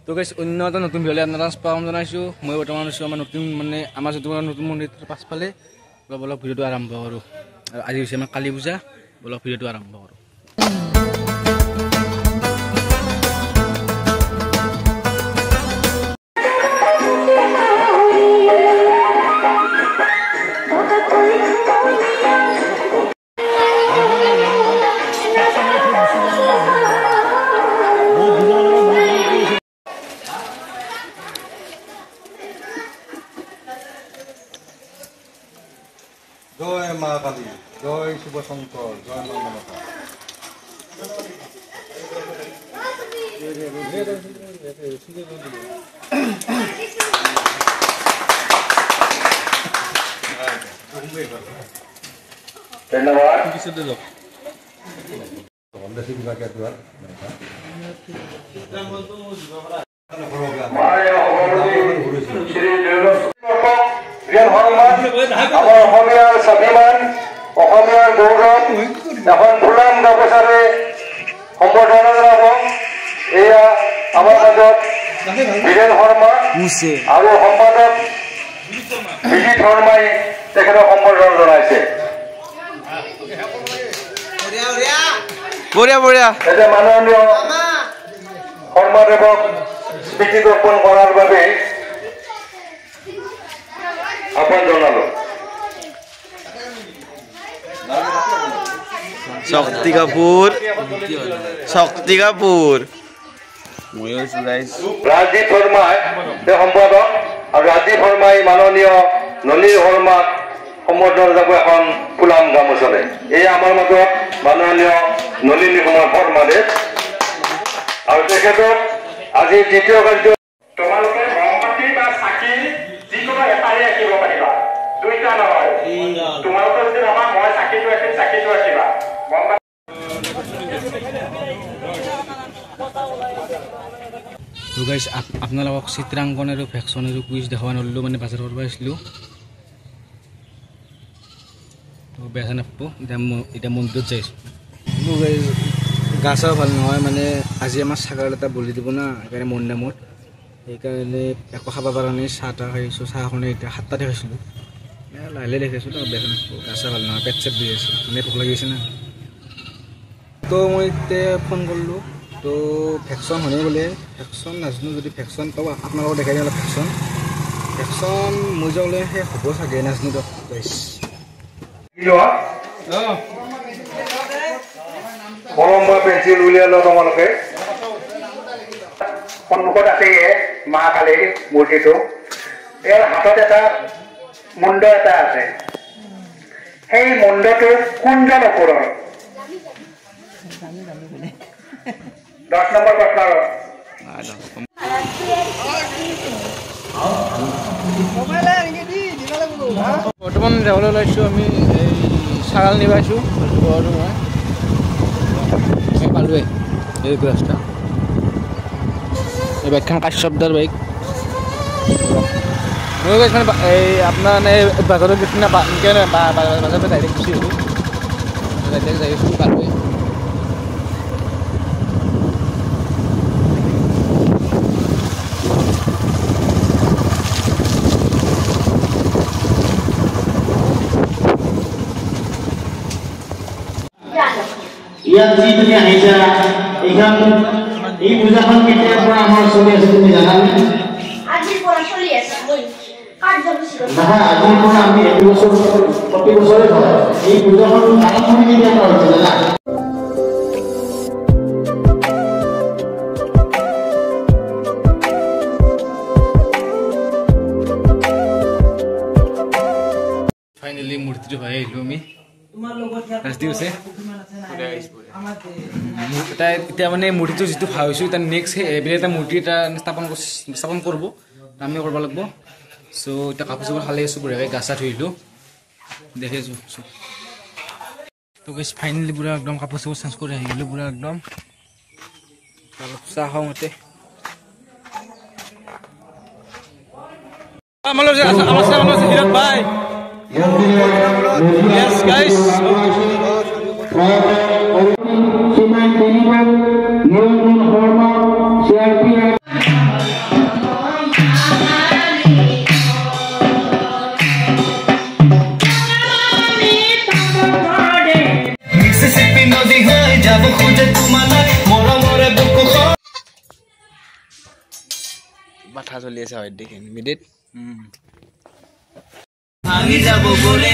তো গাইছ অন্য এটা নতুন ভিডিঅ'লৈ আপোনালোকক স্বাগতম জনাইছোঁ। মই বৰ্তমান আছোঁ আমাৰ নতুন আমাৰ যিটো নতুন মন্দিৰৰ পাছফালে। অলপ ভিডিঅ'টো আৰম্ভ কৰোঁ। আৰু আজি হৈছে আমাৰ কালী পূজা। অলপ ভিডিঅ'টো আৰম্ভ কৰোঁ। জয় মা কালী, জয় শিৱ শংকৰ, জয় মা মনসা। আমাৰ অসমীয়াৰ স্বাভিমান, অসমীয়াৰ গৌৰৱ এখন ফুলাম গামোচাৰে সম্বৰ্ধনা জনাব। এয়া আমাৰ মাজত বীৰেন শৰ্মা আৰু সম্পাদক বিজিত শৰ্মাই তেখেতক সম্বৰ্ধনা জনাইছে। এতিয়া মাননীয় শৰ্মাদেৱক স্মৃতি জ্ঞাপন কৰাৰ বাবে আহ্বান জনালো। শক্তি কাপুৰ ৰাজদীপ শৰ্মাই সম্পাদক আৰু ৰাজদীপ শৰ্মাই মাননীয় নলিনী শৰ্মাক সম্বৰ্ধনা যাব এখন ফুলাম গামোচাৰে। এয়া আমাৰ মাজত মাননীয় নলিনী কুমাৰ শৰ্মাদেৱ আৰু তেখেতক আজি দ্বিতীয় কাৰ্য। তোমালোকে মমবাতি বা চাকি যিকোনো এটাই ৰাখিব পাৰিবা, দুইটা নহয়। তোমালোকে যদি ভাবা মই চাকিটো ৰাখিম, চাকিটো ৰাখিবা। তো গাইছ আপোনালোকক চিত্ৰাংকন আৰু ভেকশ্যন আৰু কুইজ দেখাব নোৱাৰিলোঁ, মানে বাজাৰৰ পৰা আহিছিলোঁ। তো বেয়া নাপাব। এতিয়া মন্দিৰত যাইছোঁ। গা চা ভাল নহয়, মানে আজি আমাৰ ছাগল এটা বলি দিব না, সেইকাৰণে মন দামত সেইকাৰণে একো খাব পৰা নাই। চাহ তাহ খাইছোঁ, চাহখনে এতিয়া 7টাতে খাইছিলোঁ। লাহে লাহে দেখাইছোঁ তো বেয়া নাপাব। গা চা ভাল নহয়, পেট চেট দি আছে, মানে ভোক লাগি আছে না। তো মই এতিয়া ফোন কৰিলোঁ। তো ভেকশ্যন হয়নে বোলে, ভেকশ্যন নাজানো। যদি ভেকশ্যন পাওঁ আপোনালোকক দেখাই দিম। অলপ ভেকশ্যন মই যাবলৈ সেই হ'ব চাগে, নাজানো দিয়ক গাইছ। কলম বা পেঞ্চিল উলিয়াই লওঁ তোমালোকে। সন্মুখত আছে মা কালীৰ মূৰ্তিটো। ইয়াৰ হাতত এটা মুণ্ড এটা আছে। সেই মুণ্ডটো কোনজন অসুৰৰ? 10 নম্বৰ প্ৰশ্নৰ বৰ্তমান যাবলৈ ওলাইছোঁ আমি। এই ছাগাল নিব আহিছোঁ আৰু মই পালোঁৱে এই ৰাস্তা। এই বাইকখন কাশ্যপদাৰ বাইক। মই গৈছোঁ মানে এই আপোনাৰ মানে বাজাৰত গৈছোঁ না, বাজাৰৰ পৰা ডাইৰেক্ট গুচি আহিলোঁ। ডাইৰেক্ট যাই আছোঁ, পালোঁৱে। ইয়াত যি তুমি আহিছা, এই পূজাখন কেতিয়াৰ পৰা আমাৰ চলি আছে তুমি জানানে? আজিৰ পৰা চলি আছে। নহয়, আজিৰ পৰা আমি প্ৰতি বছৰে হয়। এই পূজাখন আৰম্ভণি কেতিয়াৰ পৰা হৈছে জানা? ফাইনেলি মূৰ্তিটো পাই আহিলোঁ আমি। ৰাস্তি হৈছে এতিয়া মানে মূৰ্তিটো যিটো ভাবিছোঁ এতিয়া নেক্সট এইবিলাক এটা মূৰ্তি এটা স্থাপন কৰিব, আমি কৰিব লাগিব। চ' এতিয়া কাপোৰ চাপোৰ খালি আছোঁ, বঢ়িয়াকৈ গা চা ধুই আহিলোঁ, দেখিছোঁ। তো গৈছ ফাইনেলি পুৰা একদম কাপোৰ চাপোৰ চেঞ্জ কৰি আহিলোঁ পুৰা একদম। অলপ চাহ খাওঁ মতে। আমাৰ হিৰক ভাই। Yes, guys. Simon Deliver, Neil Horma, CRP. মাথা চলি আছে হয় দেখি মিডিত আমি যাব বলে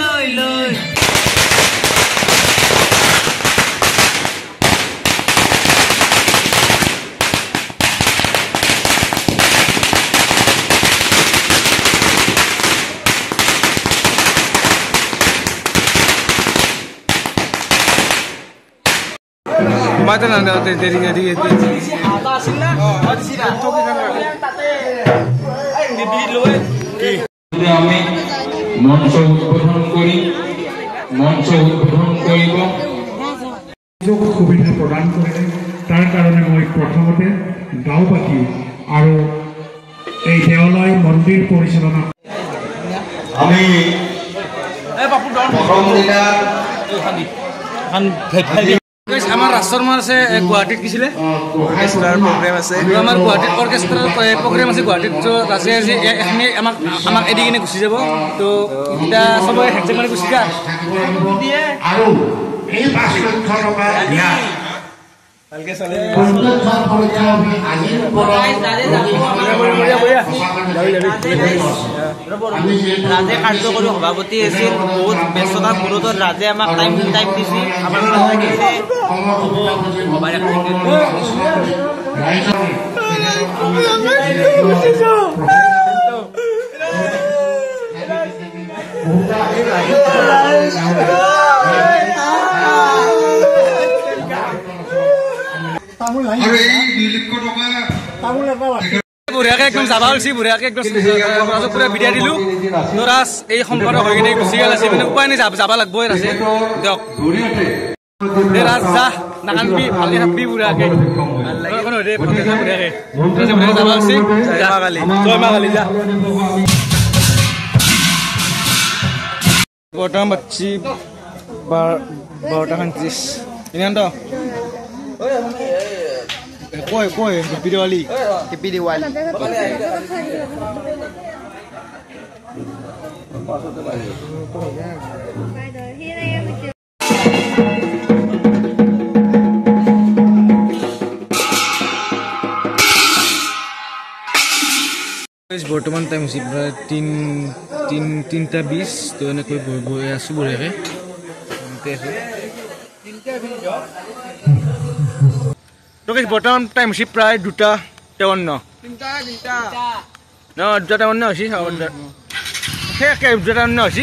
লৈ লৈ Mata nanda dari আমি মঞ্চ উদ্বোধন কৰিব সুবিধা প্ৰদান কৰিলে তাৰ কাৰণে মই প্ৰথমতে গাঁওবাসী আৰু এই দেৱালয় মন্দিৰ পৰিচালনা আমি প্ৰথম দিনা আমাৰ ৰাষ্ট্ৰমাৰ আছে গুয়াহাটিত গেছিলে প্ৰগ্ৰেম আছে আমার গুয়াহাটিত অর্কেস্ট্রার প্রোগ্রাম আছে গুয়াহাটিত তো আছে আজি এখানে আমাক এদি কিনে গুচি যাব তো এটা সবাই হেডসেট মানে গুচি যা আৰু এই 5 লক্ষ টকা দিয়া ভালকে চলে ৰাজে কাৰ্যকৰী সভাপতি আছিল বহুত ব্যস্ততাৰ মূৰত ৰাজে আমাক টাইম দিছিল আমাৰ বঢ়িয়াকে একদম যাবা হৈছে বঢ়িয়াকে একদম ৰাজক পুৰা বিদায় দিলো তো ৰাজ এই সম্পাদক হৈ কিনে গুচি গেল আছে মানে উপায় নাই যাবা লাগবই আছে দিয়ক ৰাজ যা নাকানবি ভালকে থাকবি বঢ়িয়াকে বঢ়িয়াকে যাবা হৈছে জয় মা কালী যা বৰ্তমান বাচ্ছি 12:30 ইমানটো কই হেপি দিৱালী বৰ্তমান টাইম হৈছে প্ৰায় 3:20 তো এনেকৈ বহি আছোঁ বঢ়িয়াকৈ তো বৰ্তমান টাইম হৈছে প্ৰায় 2:53 ন 2:53 হৈছে সেই 2:53 হৈছে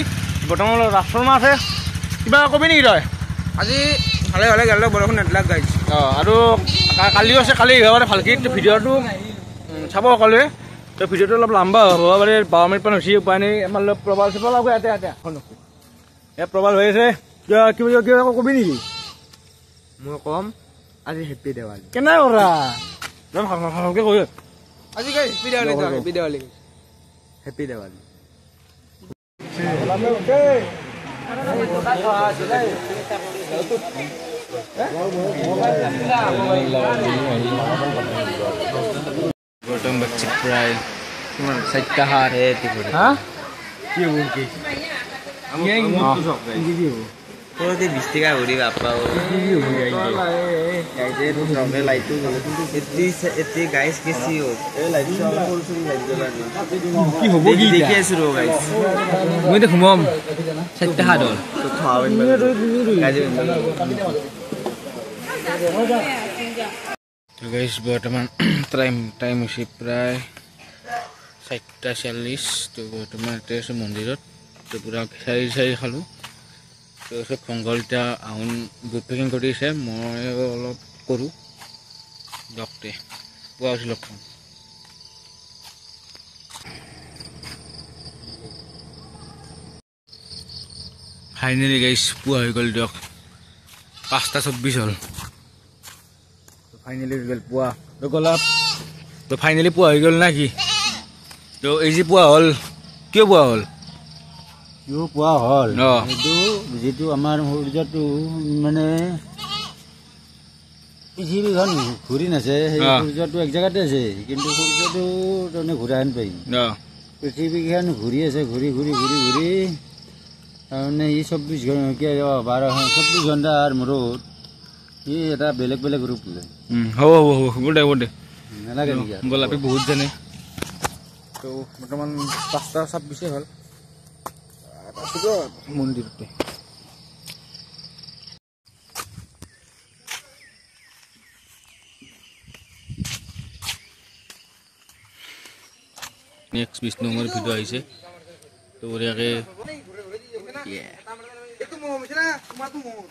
বৰ্তমান ৰাষ্ট্ৰমা আছে কিবা কবি নেকি তই আজি ভালে ভালে গেল বৰষুণ নেদলাক গাইছ আৰু কালিও আছে কালি এবাৰে ভালকৈ ভিডিঅ'টো চাব সকলোৱে তো ভিডিঅ'টো অলপ লম্বা হ'ব পাৰে 12 মিনিটমান হৈছে উপায় নাই আমাৰ লগত প্ৰবাল চিপাল লাগব ইয়াতে প্ৰবাল হৈ আছে কিবা কবি নেকি মই কম আজি হেপী দেৱালী কেনে কৰা ভালকৈ কৈ আজি গাইছ হেপী দেৱালী হেপী দেৱালী বৰ্তমান বাচ্ছি প্ৰায় 4টা হাত হা কি হ'ব কি তোৰতে 20 টকা ভৰি বাপা এতি গাইছ কেছি কি হ'ব কি দেখি আছো ৰ গাইছ মই দেখো মম 4টা হাত হ'ল তো গাইছ বৰ্তমান টাইম হৈছে প্ৰায় 4:40 তো বৰ্তমান এতিয়া আছোঁ মন্দিৰত তো পুৰা চাৰি খালোঁ তো চব খংগল এতিয়া আহোন বুট পেকিং কৰি আছে মই অলপ কৰোঁ দিয়কতে পোৱা হৈছোঁ লগ পাম ফাইনেলি গাইছ পোৱা হৈ গ'ল দিয়ক 5:24 হ'ল ফাইনেলি হৈ গ'ল পোৱা তো গলাপ তো ফাইনেলি পোৱা হৈ গ'ল না কি তো এই যে পোৱা হ'ল কিয় পোৱা হ'ল পোৱা হ'ল এইটো যিটো আমাৰ সূৰ্যটো মানে পৃথিৱীখন ঘূৰি নাছে সেই সূৰ্যটো এক জেগাতে আছে কিন্তু সূৰ্যটো তাৰমানে ঘূৰা হেন পাই পৃথিৱীখন ঘূৰি আছে ঘূৰি তাৰমানে ই 24 ঘণ্টাৰ মূৰত ই এটা বেলেগ ৰূপ লয় হ'ব দে নালাগে নেকি গোলাপী বহুত জানে তো বৰ্তমান 5:26 হ'ল আছিলো মন্দিৰতে নেক্সট 20 নম্বৰ ভিডিঅ' আহিছে তো বঢ়িয়াকে এইটো মোৰ হৈছে না তোমাৰটো মোৰ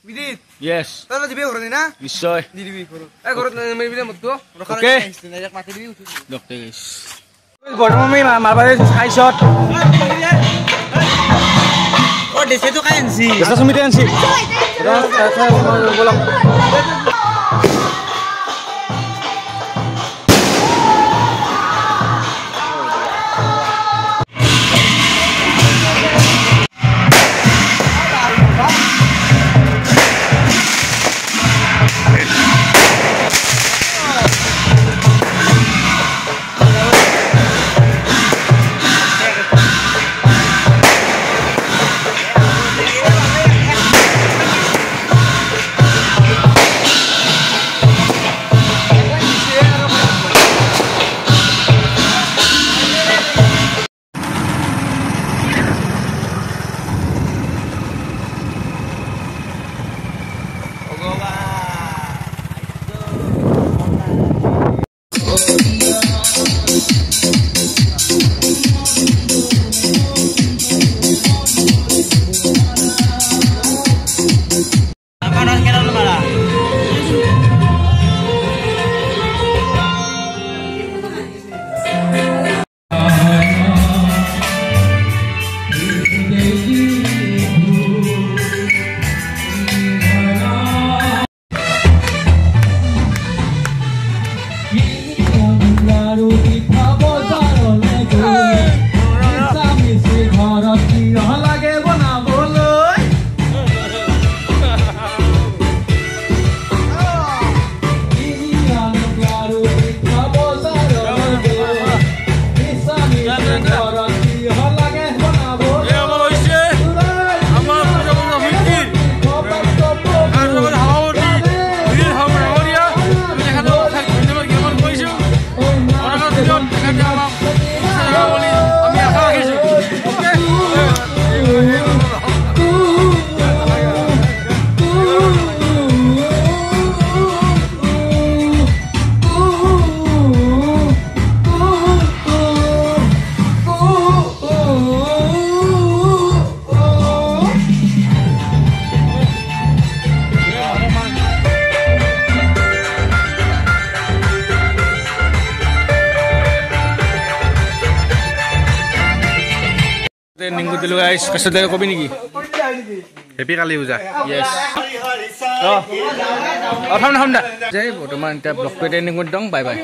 বিদিত ইয়েছ তই দিবি ঘৰত না নিশ্চয় দি দিবি ঘৰত এই ঘৰত মাৰিবি না মতটো ওকে ডাইৰেক্ট মাতি দিবি ডক্টৰ গাইছ বৰ্তমান আমি মাৰবাৰে খাইছত ও দেশেটো কাই আনছি এটা সমিতি আনছি বলক নিংগু দিলো গাইস কষ্ট কবি নেকি হেপি কালি পূজা ইয়েস থাম দা বৰ্তমান এতিয়া ব্লগ পেটে নিংগু দং বাই বাই